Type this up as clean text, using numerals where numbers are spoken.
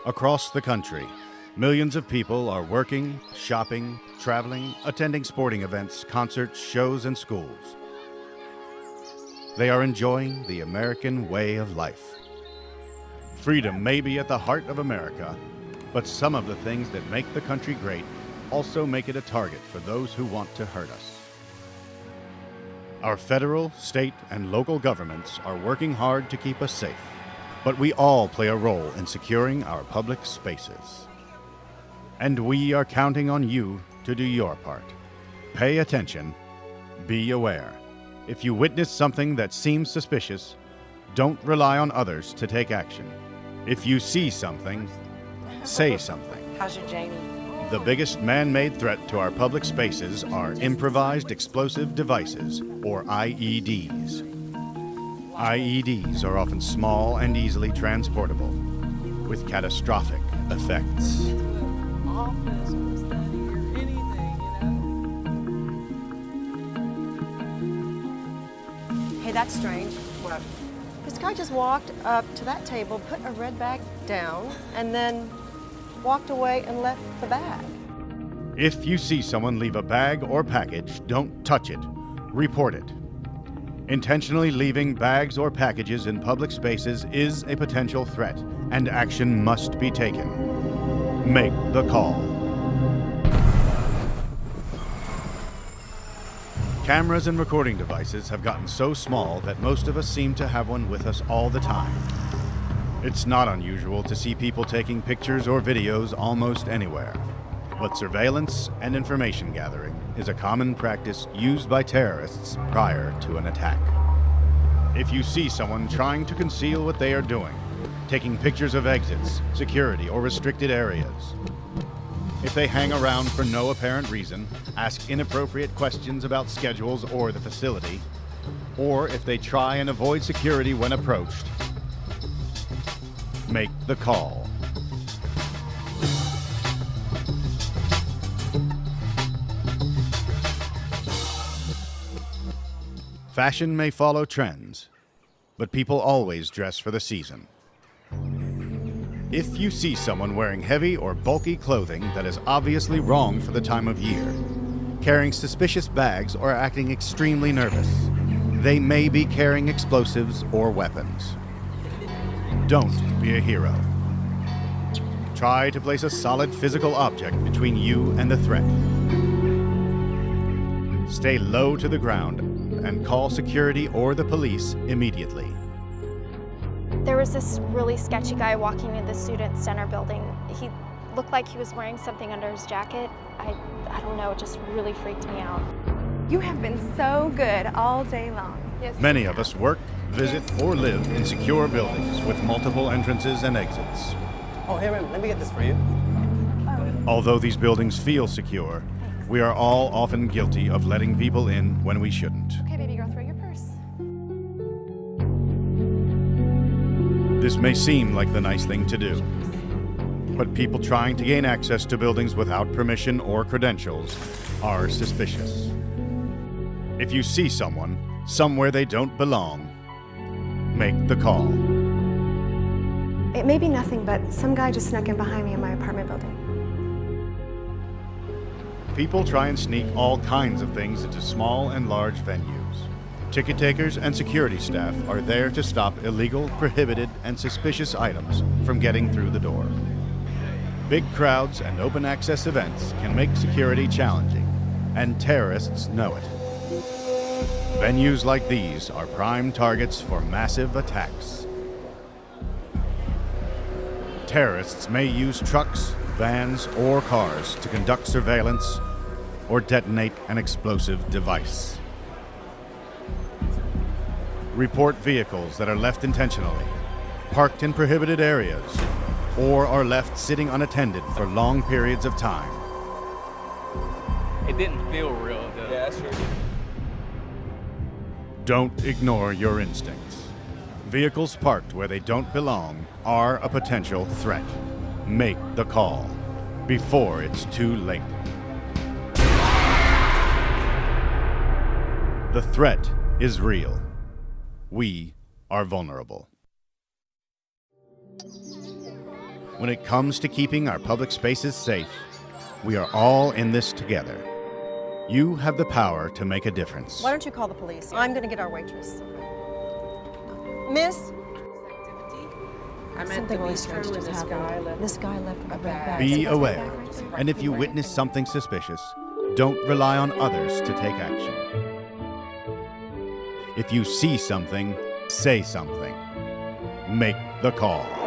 Across the country, millions of people are working, shopping, traveling, attending sporting events, concerts, shows, and schools. They are enjoying the American way of life. Freedom may be at the heart of America, but some of the things that make the country great also make it a target for those who want to hurt us. Our federal, state, and local governments are working hard to keep us safe, but we all play a role in securing our public spaces. And we are counting on you to do your part. Pay attention. Be aware. If you witness something that seems suspicious, don't rely on others to take action. If you see something, say something. How's your Janie? The biggest man-made threat to our public spaces are improvised explosive devices, or IEDs. IEDs are often small and easily transportable, with catastrophic effects. Hey, that's strange. What? This guy just walked up to that table, put a red bag down, and then walked away and left the bag. If you see someone leave a bag or package, don't touch it. Report it. Intentionally leaving bags or packages in public spaces is a potential threat, and action must be taken. Make the call. Cameras and recording devices have gotten so small that most of us seem to have one with us all the time. It's not unusual to see people taking pictures or videos almost anywhere, but surveillance and information gathering is a common practice used by terrorists prior to an attack. If you see someone trying to conceal what they are doing, taking pictures of exits, security, or restricted areas, if they hang around for no apparent reason, ask inappropriate questions about schedules or the facility, or if they try and avoid security when approached, make the call. Fashion may follow trends, but people always dress for the season. If you see someone wearing heavy or bulky clothing that is obviously wrong for the time of year, carrying suspicious bags or acting extremely nervous, they may be carrying explosives or weapons. Don't be a hero. Try to place a solid physical object between you and the threat. Stay low to the ground and call security or the police immediately. There was this really sketchy guy walking in the Student Center building. He looked like he was wearing something under his jacket. I don't know, it just really freaked me out. You have been so good all day long. Yes. Many of us work, visit, or live in secure buildings with multiple entrances and exits. Oh, here, let me get this for you. Although these buildings feel secure, we are all often guilty of letting people in when we shouldn't. Okay, baby girl, throw your purse. This may seem like the nice thing to do, but people trying to gain access to buildings without permission or credentials are suspicious. If you see someone somewhere they don't belong, make the call. It may be nothing, but some guy just snuck in behind me in my apartment building. People try and sneak all kinds of things into small and large venues. Ticket takers and security staff are there to stop illegal, prohibited, and suspicious items from getting through the door. Big crowds and open access events can make security challenging, and terrorists know it. Venues like these are prime targets for massive attacks. Terrorists may use trucks, vans, or cars to conduct surveillance or detonate an explosive device. Report vehicles that are left intentionally, parked in prohibited areas, or are left sitting unattended for long periods of time. It didn't feel real, though. Yeah, sure did. Don't ignore your instincts. Vehicles parked where they don't belong are a potential threat. Make the call before it's too late. The threat is real. We are vulnerable. When it comes to keeping our public spaces safe, we are all in this together. You have the power to make a difference. Why don't you call the police? I'm going to get our waitress. Miss? Something really strange just happened. This guy left a red bag. Be aware, and if you witness something suspicious, don't rely on others to take action. If you see something, say something. Make the call.